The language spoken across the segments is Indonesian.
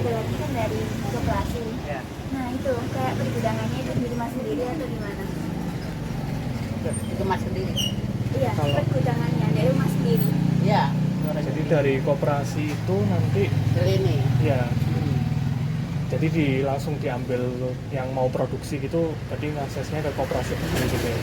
ada lagi kan dari koperasi. Ya. Nah itu kayak pergudangannya itu di rumah sendiri atau gimana? Itu mas sendiri. Iya, Kalau- pergudangannya dari rumah sendiri. Iya. Jadi dari koperasi itu nanti ini. ya, jadi langsung diambil yang mau produksi gitu, tadi aksesnya ke koperasi gitu ya.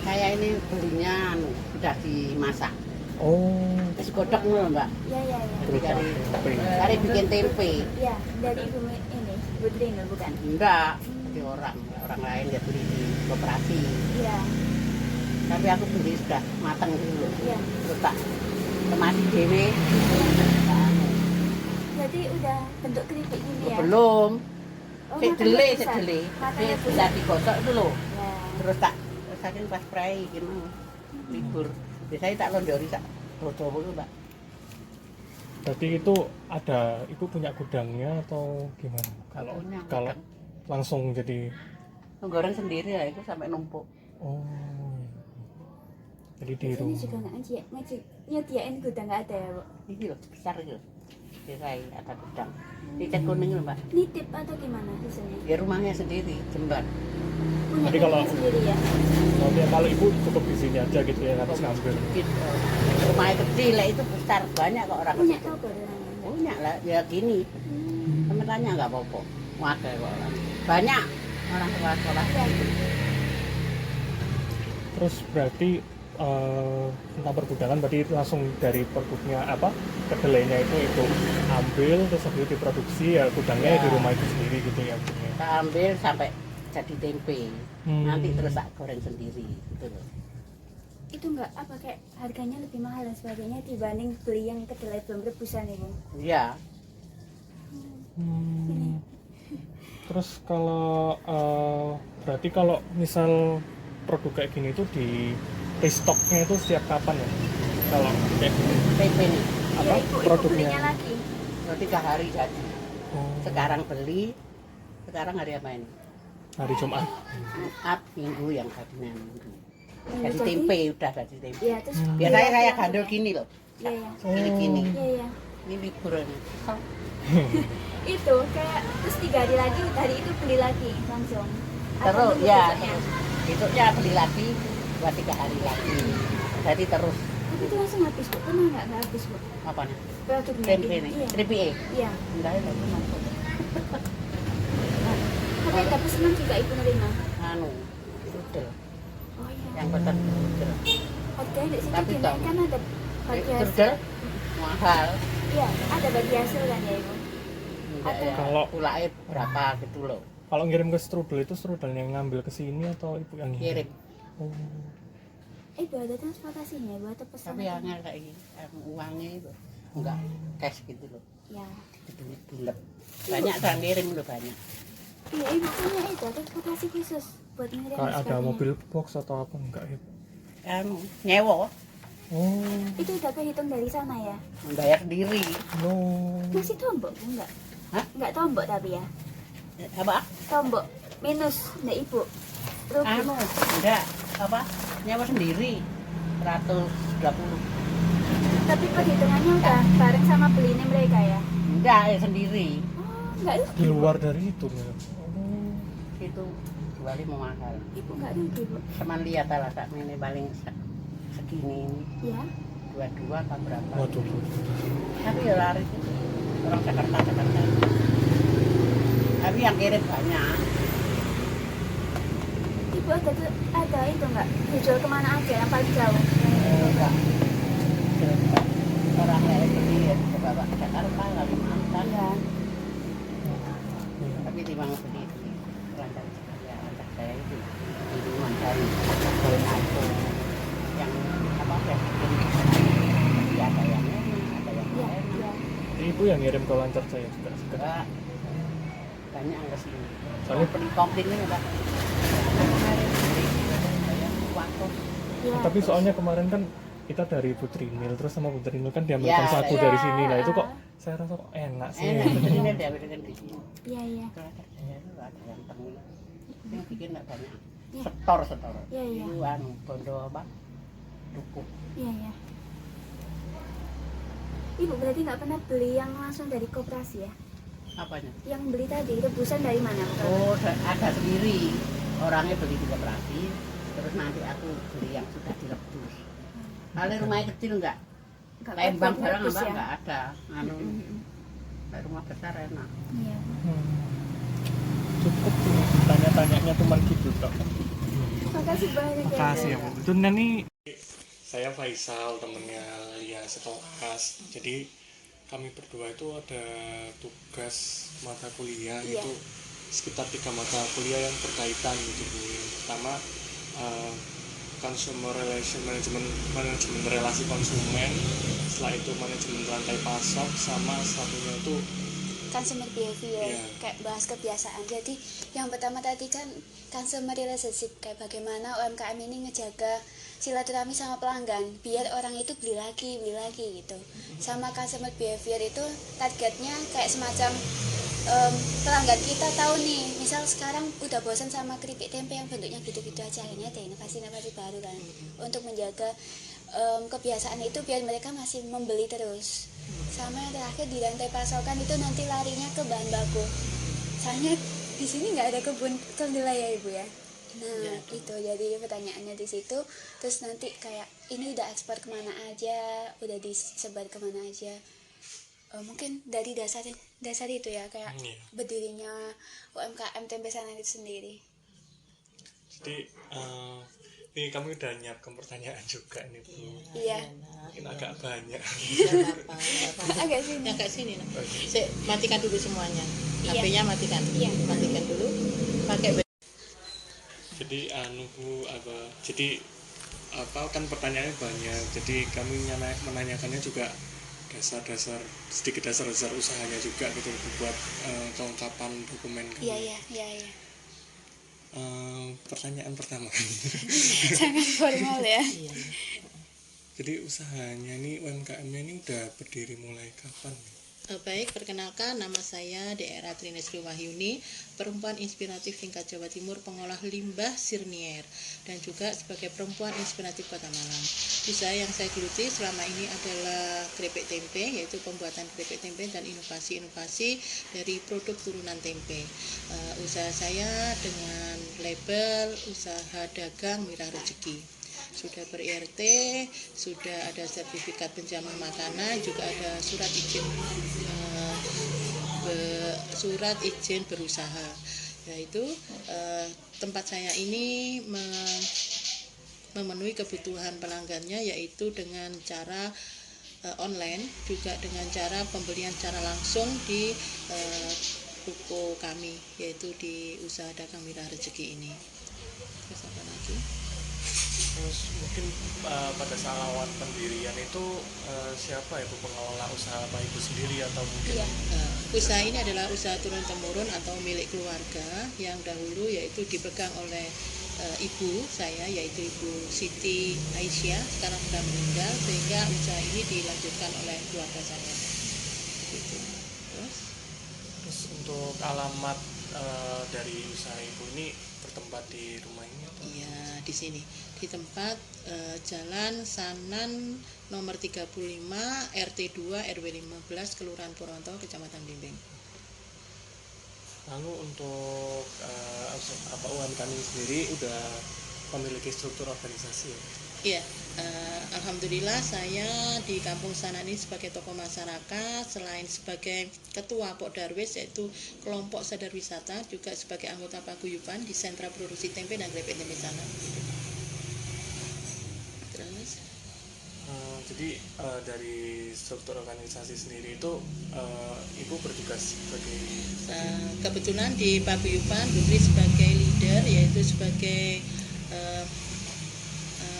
Saya ini belinya sudah dimasak. Oh, Terus godok dulu mbak. Iya iya iya. Jadi dari tempe. dari bikin tempe. Iya, dari ibu ini, Bu Trinul bukan? Enggak. Jadi orang lain dia beli di koperasi. Iya, Tapi aku beli sudah matang dulu. iya. Terus tak kemasi dewe. Jadi udah bentuk keripik gini ya? Belum. Oh, Cek matangnya dele, besar. cek dele. Matangnya Bisa besar. digosok itu loh. Ya. Terus tak saking pas spray gitu. Libur. Biasanya tak londori tak rodo dulu mbak. Berarti itu ada, ibu punya gudangnya atau gimana? Punya Kalau gudang. langsung jadi, Goreng sendiri ya itu sampai numpuk. oh, jadi di Ini rumah. juga nggak nyediain gudang nggak ada ya, Bu? Ini loh besar gitu. Kirain ada gudang. Di cat kuning loh mbak. Nitip atau gimana biasanya? Di rumahnya sendiri jembat. Punya Jadi kalau- keripik sendiri ya? Kalau ibu cukup di sini aja gitu ya, harus ngambil. Gitu. Rumahnya kecil lah itu besar banyak kok orang. Punya kecil. toko dengan Punya lah ya gini. Temen tanya nggak apa-apa. Wadah kok orang. Banyak orang sekolah. Terus berarti tentang pergudangan berarti langsung dari pergudnya apa, kedelainya itu ambil terus habis itu diproduksi ya gudangnya Ya. di rumah itu sendiri gitu ya Bu, ya. Kita ambil sampai jadi tempe. Hmm. Nanti terus tak goreng sendiri gitu loh. itu nggak apa kayak harganya lebih mahal dan sebagainya dibanding beli yang kedelai belum rebusan ya, Bu? Iya. Hmm. Terus kalau berarti kalau misal produk kayak gini itu di restocknya itu setiap kapan ya? Kalau kayak gini Tempe nih. apa Ya, ibu produknya? belinya lagi. 3 hari jadi. Oh, Sekarang beli. Sekarang hari apa ini? hari Jumat. Jumat Minggu yang tadinya Minggu. Iya, Jadi tempe udah jadi tempe. Iya, terus Biasanya beli saya lagi gandul langsung. gini loh. Iya, iya. Gini-gini. Iya, iya. Ini libur ini. Itu kayak terus 3 hari lagi hari itu beli lagi langsung. Atau Terus nunggu ya besoknya? terus. Besoknya beli lagi 2-3 hari lagi. Jadi terus Tapi itu langsung habis, Bu. Pernah nggak habis, Bu? apa nih? Produknya Tempe ini. nih. Iya. Keripik. Iya. Enggak ada numpuk. Tapi ada pesanan juga Ibu nerima. Anu, rudel. Oh iya. Yang pesan rudel. Harganya di sini Tapi gini dong. kan ada bagi hasil. Rudel mahal. Iya, ada bagi hasil kan ya, Ibu? Enggak ya. Kalau- Pulaknya berapa gitu loh. Kalau ngirim ke strudel itu strudelnya yang ngambil ke sini atau ibu yang Kirim. Oh. Ibu ada transportasinya, Ibu atau pesan? Tapi yang kayak gini, uangnya itu enggak cash gitu loh. Ya. Duit bulat. Banyak yang ngirim loh banyak. Iya, Ibu punya itu transportasi khusus buat ngirim. Kayak ada sebagainya. mobil box atau apa enggak ya? Anu, nyewa, Oh, Itu udah kehitung dari sana ya? membayar sendiri. no. Masih tombok Bu, enggak? Hah? Enggak tombok tapi ya? Apa? Tombok minus, enggak Ibu? Rugi. Anu, enggak, apa? Nyewa sendiri 120. Tapi perhitungannya udah bareng sama belinya mereka ya? Enggak, ya sendiri. Oh, enggak rugi. Di luar dari itu ya. Oh. Itu jualnya mau mahal. Ibu enggak rugi, Bu. Teman lihat lah sak ini paling segini ini Ya. 22 apa berapa. Waduh. Tapi ya laris itu. Orang Jakarta. Tapi yang kirim banyak. Ibu ada itu enggak? Dijual kemana aja yang paling jauh? Enggak. Orang lain beli ya bisa bawa ke Jakarta, Kalimantan. Ya. Tapi timbang beli di lancar saya, lancar saya itu di Mandari. Aku yang apa ya? Tapi ada yang enak, ada yang Iya, enak. iya. Ibu yang ngirim ke lancar saya juga. Enggak. Banyak yang kesini. Soalnya Komplit ini Pak. Kemarin beli saya waktu. Iya. tapi soalnya kemarin kan kita dari Putrinil terus sama Putrinil kan diambilkan Ya, satu ya. dari sini. Nah itu kok saya rasa kok enak sih. Enak, betul ini diambilkan di sini. Iya, iya. Kalau kerjanya itu ada yang tengil. Yang bikin enggak banyak. Iya. Setor. Iya, iya. Itu anu bondo apa? Dukuk. Iya, iya. Ibu berarti nggak pernah beli yang langsung dari koperasi ya? Apanya? Yang beli tadi rebusan dari mana? Oh, ada sendiri. Orangnya beli di koperasi, terus nanti aku beli yang sudah direbus. Kalau rumahnya kecil enggak? Nggak Lembang apa-apa, barang direbus apa ya? enggak ada. Anu, Mm-mm. kayak rumah besar enak. Iya. Cukup ini tanya-tanyanya cuma gitu tok. Makasih banyak ya. Makasih ya Bu. Bu. Itu nanti saya Faisal, temennya Lia sekelas. Jadi kami berdua itu ada tugas mata kuliah Iya. itu sekitar 3 mata kuliah yang berkaitan gitu Bu. Yang pertama consumer relation manajemen relasi konsumen, setelah itu manajemen rantai pasok, sama satunya itu Consumer behavior, Iya. kayak bahas kebiasaan. Jadi yang pertama tadi kan consumer relationship, kayak bagaimana UMKM ini ngejaga silaturahmi sama pelanggan biar orang itu beli lagi gitu. Sama consumer behavior itu targetnya kayak semacam pelanggan kita tahu nih, misal sekarang udah bosan sama keripik tempe yang bentuknya gitu-gitu aja, akhirnya ada inovasi-inovasi baru kan untuk menjaga kebiasaan itu biar mereka masih membeli terus. Sama yang terakhir di rantai pasokan itu nanti larinya ke bahan baku. Soalnya di sini nggak ada kebun kedelai ya Ibu ya. Nah itu jadi pertanyaannya di situ. Terus nanti kayak ini udah ekspor kemana aja, udah disebar kemana aja. Mungkin dari dasar itu ya kayak Iya. berdirinya UMKM Tempe Sanan itu sendiri. Jadi ini kami udah nyiapkan pertanyaan juga nih Bu. Iya. Mungkin agak banyak. Agak sini. Agak sini nah. Matikan dulu semuanya. Iya. HP-nya matikan. Iya. Matikan dulu. Pakai Jadi kan pertanyaannya banyak. Jadi kami menanyakannya juga sedikit dasar usahanya juga gitu buat kelengkapan dokumen kami. Iya. Pertanyaan pertama. Sangat formal ya. Iya. Jadi usahanya ini UMKM-nya ini udah berdiri mulai kapan? Baik, perkenalkan nama saya Daerah Trinesri Wahyuni, perempuan inspiratif tingkat Jawa Timur, pengolah limbah sirnier, dan juga sebagai perempuan inspiratif Kota Malang. Usaha yang saya geluti selama ini adalah keripik tempe, yaitu pembuatan keripik tempe dan inovasi-inovasi dari produk turunan tempe. Usaha saya dengan label usaha dagang Mirah Rezeki. Sudah ber-IRT, sudah ada sertifikat penjamin makanan, juga ada surat izin berusaha. Yaitu tempat saya ini memenuhi kebutuhan pelanggannya, yaitu dengan cara online, juga dengan cara pembelian secara langsung di ruko kami, yaitu di usaha dagang Mirah Rezeki ini. Terus apa lagi? Terus mungkin pada saat awal pendirian itu siapa itu pengelola usaha, apa Ibu sendiri atau mungkin? Iya. Usaha ini adalah usaha turun-temurun atau milik keluarga yang dahulu yaitu dipegang oleh ibu saya, yaitu Ibu Siti Aisyah, sekarang sudah meninggal, sehingga usaha ini dilanjutkan oleh keluarga saya. Gitu. Terus untuk alamat dari usaha Ibu ini bertempat di rumah ini atau? Iya, di sini di tempat Jalan Sanan nomor 35 RT 2 RW 15 Kelurahan Purwonto, Kecamatan Blimbing. Lalu untuk UMKM ini sendiri udah memiliki struktur organisasi ya? Iya, alhamdulillah saya di Kampung Sanan ini sebagai tokoh masyarakat, selain sebagai ketua Pokdarwis yaitu kelompok sadar wisata, juga sebagai anggota paguyuban di sentra produksi tempe dan keripik tempe Sanan. Terus Jadi dari struktur organisasi sendiri itu Ibu bertugas sebagai kebetulan di paguyuban Putri sebagai leader, yaitu sebagai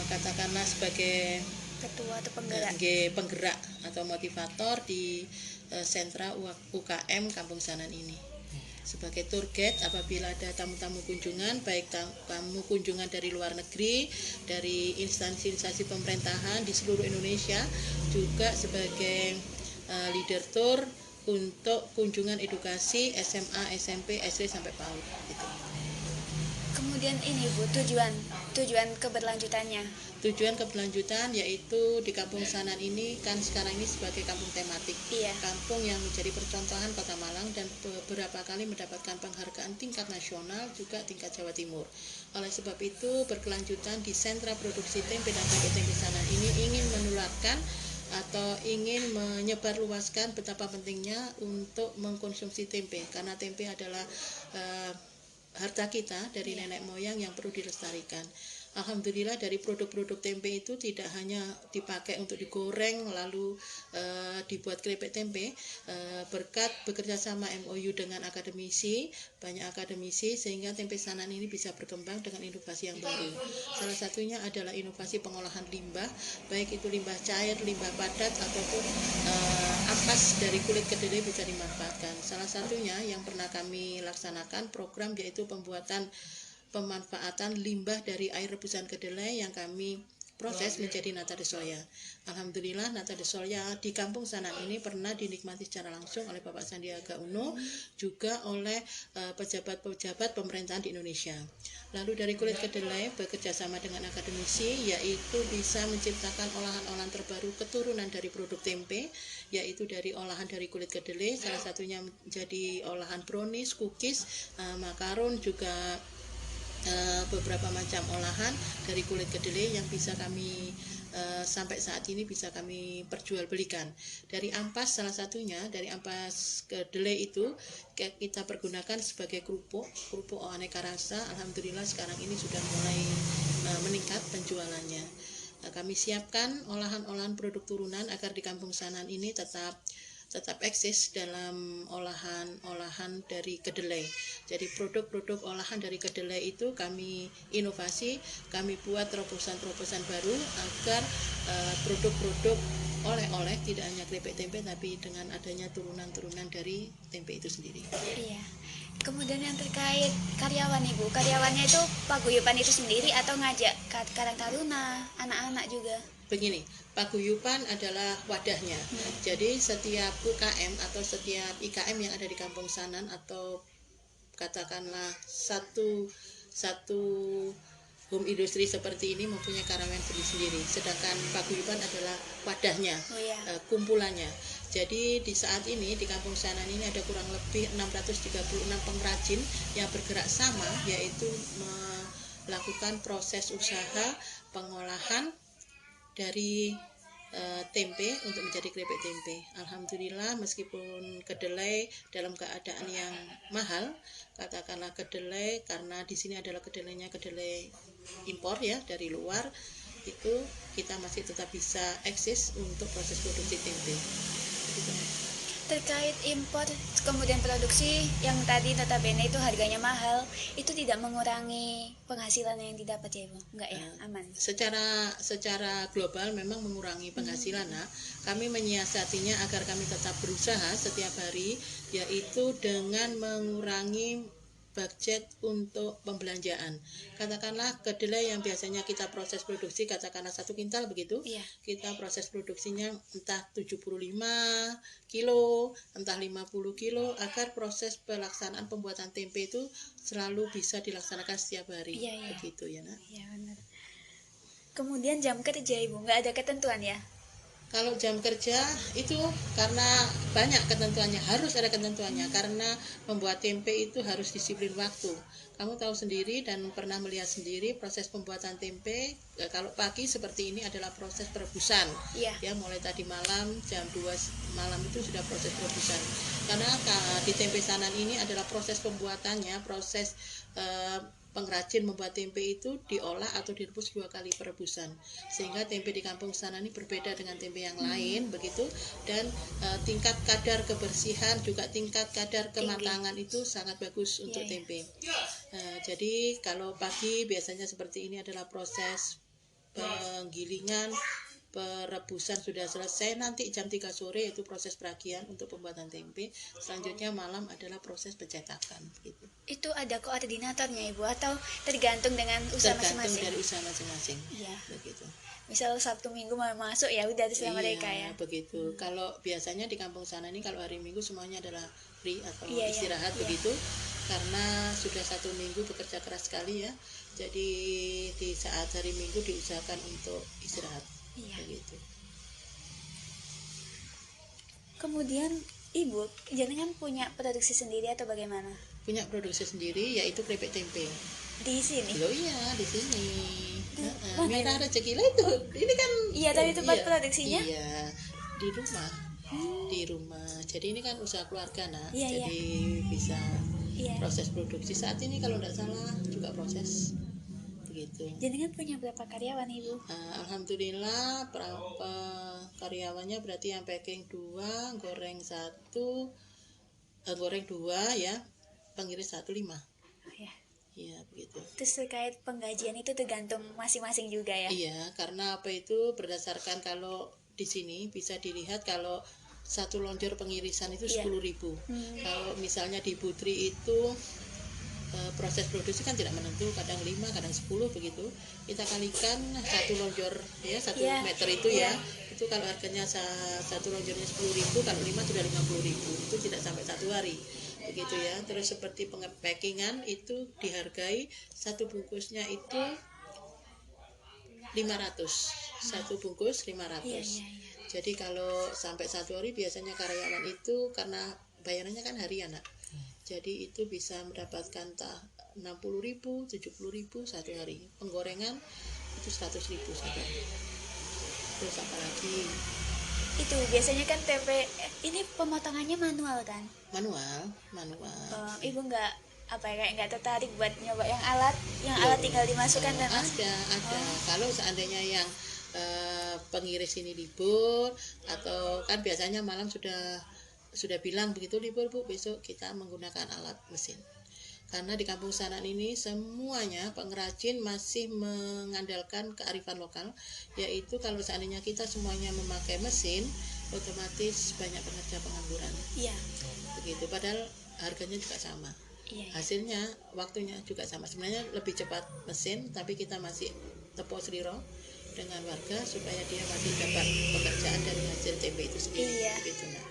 katakanlah sebagai Ketua atau penggerak. penggerak atau motivator di sentra UKM Kampung Sanan ini. Sebagai tour guide apabila ada tamu-tamu kunjungan, baik tamu kunjungan dari luar negeri, dari instansi-instansi pemerintahan di seluruh Indonesia, juga sebagai leader tour untuk kunjungan edukasi SMA, SMP, SD sampai PAUD gitu. Kemudian ini Bu, tujuan keberlanjutannya. Tujuan keberlanjutan yaitu di Kampung Sanan ini kan sekarang ini sebagai kampung tematik, Iya. kampung yang menjadi percontohan Kota Malang dan beberapa kali mendapatkan penghargaan tingkat nasional juga tingkat Jawa Timur. Oleh sebab itu berkelanjutan di sentra produksi tempe dan tempe Sanan ini ingin menularkan atau ingin menyebarluaskan betapa pentingnya untuk mengkonsumsi tempe, karena tempe adalah harta kita dari nenek moyang yang perlu dilestarikan. Alhamdulillah dari produk-produk tempe itu tidak hanya dipakai untuk digoreng lalu dibuat keripik tempe, berkat bekerja sama MOU dengan banyak akademisi sehingga tempe Sanan ini bisa berkembang dengan inovasi yang baru. Salah satunya adalah inovasi pengolahan limbah, baik itu limbah cair, limbah padat ataupun ampas dari kulit kedelai bisa dimanfaatkan. Salah satunya yang pernah kami laksanakan program yaitu pemanfaatan limbah dari air rebusan kedelai yang kami proses menjadi nata de soya. Alhamdulillah nata de soya di Kampung Sanan ini pernah dinikmati secara langsung oleh Bapak Sandiaga Uno, juga oleh pejabat-pejabat pemerintahan di Indonesia. Lalu dari kulit kedelai bekerja sama dengan akademisi yaitu bisa menciptakan olahan-olahan terbaru keturunan dari produk tempe, yaitu dari olahan dari kulit kedelai, salah satunya menjadi olahan brownies, cookies, makaron, juga beberapa macam olahan dari kulit kedelai yang bisa kami sampai saat ini bisa kami perjualbelikan. Dari ampas, salah satunya dari ampas kedelai itu kita pergunakan sebagai kerupuk aneka rasa. Alhamdulillah sekarang ini sudah mulai meningkat penjualannya. Kami siapkan olahan-olahan produk turunan agar di Kampung Sanan ini tetap eksis dalam olahan dari kedelai. Jadi produk-produk olahan dari kedelai itu kami inovasi, kami buat terobosan-terobosan baru agar produk-produk oleh-oleh tidak hanya keripik tempe tapi dengan adanya turunan-turunan dari tempe itu sendiri. Iya. Kemudian yang terkait karyawan Ibu, karyawannya itu paguyuban itu sendiri atau ngajak Karang Taruna, anak-anak juga? Begini, paguyuban adalah wadahnya. Jadi setiap UKM atau setiap IKM yang ada di Kampung Sanan atau katakanlah satu home industri seperti ini mempunyai karyawan sendiri. Sedangkan paguyuban adalah wadahnya, kumpulannya. Jadi di saat ini di Kampung Sanan ini ada kurang lebih 636 pengrajin yang bergerak sama, yaitu melakukan proses usaha pengolahan dari tempe untuk menjadi keripik tempe. Alhamdulillah meskipun kedelai dalam keadaan yang mahal, katakanlah kedelai karena di sini adalah kedelainya kedelai impor ya dari luar, itu kita masih tetap bisa eksis untuk proses produksi tempe. Begitu. Terkait impor kemudian produksi yang tadi notabene itu harganya mahal, itu tidak mengurangi penghasilan yang didapat ya Ibu? Enggak ya, aman. Secara global memang mengurangi penghasilan. Nah, kami menyiasatinya agar kami tetap berusaha setiap hari, yaitu dengan mengurangi budget untuk pembelanjaan. Katakanlah kedelai yang biasanya kita proses produksi katakanlah 1 kintal begitu, kita proses produksinya entah 75 kilo, entah 50 kilo, agar proses pelaksanaan pembuatan tempe itu selalu bisa dilaksanakan setiap hari. Begitu ya Nak? Iya benar. Kemudian jam kerja Ibu, nggak ada ketentuan ya? Kalau jam kerja itu karena banyak ketentuannya, harus ada ketentuannya, karena membuat tempe itu harus disiplin waktu. Kamu tahu sendiri dan pernah melihat sendiri proses pembuatan tempe. Kalau pagi seperti ini adalah proses perebusan, ya mulai tadi malam jam 2 malam itu sudah proses perebusan. Karena di tempe Sanan ini adalah proses pembuatannya, proses pengrajin membuat tempe itu diolah atau direbus 2 kali perebusan, sehingga tempe di Kampung Sanan ini berbeda dengan tempe yang lain begitu, dan tingkat kadar kebersihan juga tingkat kadar kematangan itu sangat bagus untuk tempe. Jadi kalau pagi biasanya seperti ini adalah proses penggilingan, perebusan sudah selesai, nanti jam 3 sore itu proses peragian untuk pembuatan tempe. Selanjutnya malam adalah proses pencetakan gitu. Itu ada koordinatornya Ibu atau tergantung dengan usaha masing-masing? Tergantung dari usaha masing-masing. Iya. Begitu. Misal Sabtu Minggu mau masuk ya udah terserah mereka ya. Begitu. Kalau biasanya di Kampung Sanan ini kalau hari Minggu semuanya adalah free atau istirahat begitu. karena sudah 1 minggu bekerja keras sekali ya. Jadi di saat hari Minggu diusahakan untuk istirahat. Iya. Begitu. Kemudian Ibu, jenengan punya produksi sendiri atau bagaimana? Punya produksi sendiri yaitu keripik tempe. Di sini? Loh iya di sini. Mana Mira ini? rezeki lah itu. Ini kan. Iya, tapi tempat produksinya? Iya di rumah. Di rumah. Jadi ini kan usaha keluarga nak. Iya, Jadi bisa Iya. proses produksi saat ini kalau tidak salah juga proses begitu. Jenengan punya berapa karyawan Ibu? Alhamdulillah karyawannya berarti yang packing 2, goreng 1, goreng 2 ya, pengiris 1, 5. Oh, ya. Iya begitu. Terus terkait penggajian itu tergantung masing-masing juga ya? Iya karena apa itu berdasarkan kalau di sini bisa dilihat kalau 1 lonjor pengirisan itu Iya. 10.000. Kalau misalnya di Putri itu proses produksi kan tidak menentu, kadang 5, kadang 10 begitu. Kita kalikan 1 lonjor ya, 1 Iya. meter itu ya. Itu kalau harganya 1 lonjornya 10.000, kalau 5 sudah 50.000. Itu tidak sampai 1 hari. Begitu ya. Terus seperti packingan itu dihargai 1 bungkusnya itu 500. 1 bungkus 500. Iya. Jadi kalau sampai 1 hari biasanya karyawan itu karena bayarannya kan harian nak. Jadi itu bisa mendapatkan 60.000, 70.000 1 hari. Penggorengan itu 100.000 1 hari. Terus apa lagi? Itu biasanya kan tempe ini pemotongannya manual kan? Manual. Ibu nggak kayak nggak tertarik buat nyoba yang alat tinggal dimasukkan dan Ada. Kalau seandainya yang pengiris ini libur atau kan biasanya malam sudah bilang begitu libur Bu, besok kita menggunakan alat mesin. Karena di Kampung Sanan ini semuanya pengrajin masih mengandalkan kearifan lokal, yaitu kalau seandainya kita semuanya memakai mesin, otomatis banyak pekerja pengangguran. Iya. Begitu, padahal harganya juga sama. Iya. Hasilnya, waktunya juga sama. Sebenarnya lebih cepat mesin, tapi kita masih tepo seliro dengan warga supaya dia masih dapat pekerjaan dari hasil tempe itu sendiri. Iya. Begitu nah.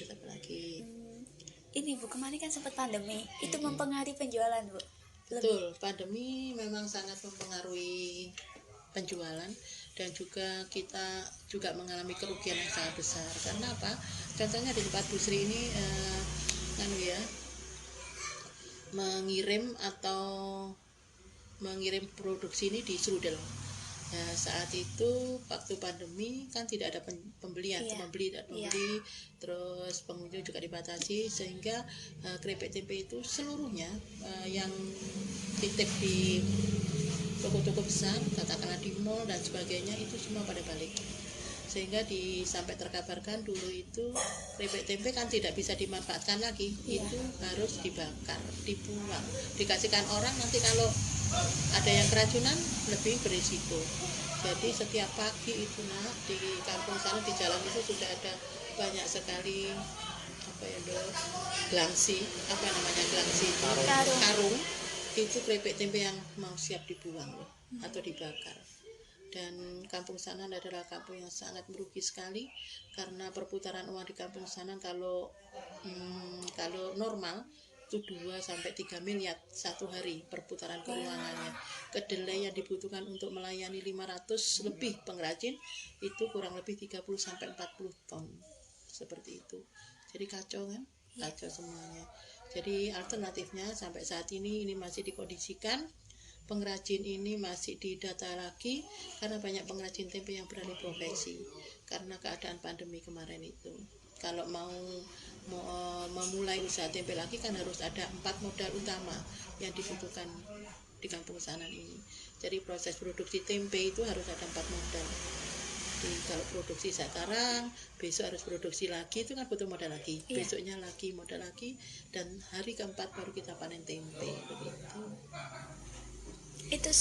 Terus apa lagi? Ini Bu, kemarin kan sempat pandemi, itu mempengaruhi penjualan Bu? Betul, pandemi memang sangat mempengaruhi penjualan dan juga kita juga mengalami kerugian yang sangat besar. Karena apa? Contohnya di tempat Bu Sri ini mengirim produksi ini di Serudel. Nah, saat itu waktu pandemi kan tidak ada pembelian, Iya. membeli, terus pengunjung juga dibatasi sehingga keripik tempe itu seluruhnya yang titip di toko-toko besar, katakanlah di mall dan sebagainya itu semua pada balik. Sehingga sampai terkabarkan dulu itu keripik tempe kan tidak bisa dimanfaatkan lagi, itu harus dibakar, dibuang, dikasihkan orang nanti kalau ada yang keracunan lebih berisiko. Jadi setiap pagi itu nak di kampung sana di jalan itu sudah ada banyak sekali gelangsi, karung itu keripik tempe yang mau siap dibuang loh, atau dibakar. Dan Kampung Sanan adalah kampung yang sangat merugi sekali karena perputaran uang di Kampung Sanan kalau normal itu 2-3 miliar 1 hari perputaran keuangannya. Kedelai yang dibutuhkan untuk melayani 500 lebih pengrajin itu kurang lebih 30-40 ton seperti itu. Jadi kacau kan? Kacau semuanya. Jadi alternatifnya sampai saat ini masih dikondisikan. Pengrajin ini masih didata lagi karena banyak pengrajin tempe yang beralih profesi karena keadaan pandemi kemarin itu. Kalau mau memulai usaha tempe lagi kan harus ada 4 modal utama yang dibutuhkan di Kampung Sanan ini. Jadi proses produksi tempe itu harus ada 4 modal. Jadi kalau produksi sekarang, besok harus produksi lagi, itu kan butuh modal lagi. Besoknya lagi, modal lagi, dan hari keempat baru kita panen tempe begitu. Itu